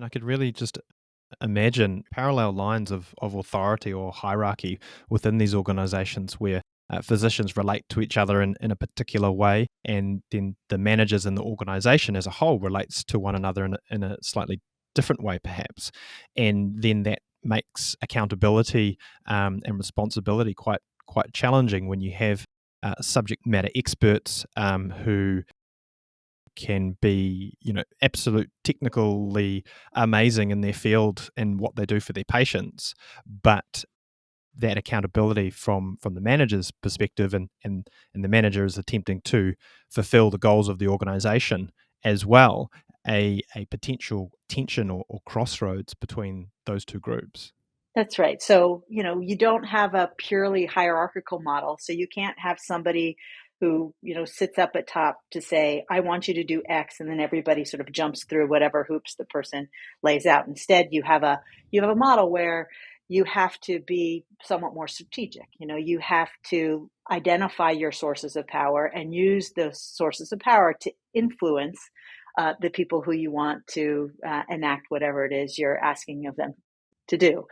And I could really just imagine parallel lines of authority or hierarchy within these organizations where physicians relate to each other in a particular way, and then the managers in the organization as a whole relates to one another in a slightly different way, perhaps. And then that makes accountability and responsibility quite challenging when you have subject matter experts who can be, absolute technically amazing in their field and what they do for their patients, but that accountability from the manager's perspective, and the manager is attempting to fulfill the goals of the organization as well, a potential tension or crossroads between those two groups. That's right. So, you don't have a purely hierarchical model. So you can't have somebody who, sits up at top to say, I want you to do X, and then everybody sort of jumps through whatever hoops the person lays out. Instead, you have a model where you have to be somewhat more strategic. You have to identify your sources of power and use those sources of power to influence the people who you want to enact whatever it is you're asking of them to do.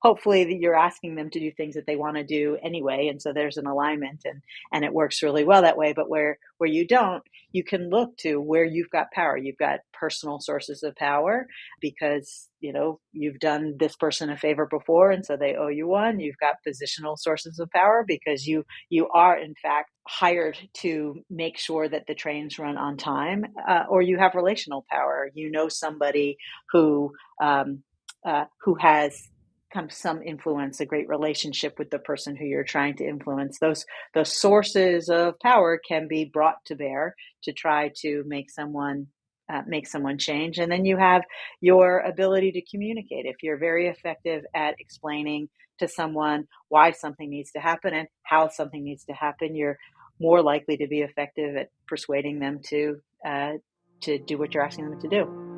Hopefully you're asking them to do things that they want to do anyway, and so there's an alignment, and it works really well that way. But where you don't, you can look to where you've got power. You've got personal sources of power because you've done this person a favor before, and so they owe you one. You've got positional sources of power because you are in fact hired to make sure that the trains run on time, or you have relational power. Somebody who has kind of some influence, a great relationship with the person who you're trying to influence. Those sources of power can be brought to bear to try to make someone change. And then you have your ability to communicate. If you're very effective at explaining to someone why something needs to happen and how something needs to happen, you're more likely to be effective at persuading them to do what you're asking them to do.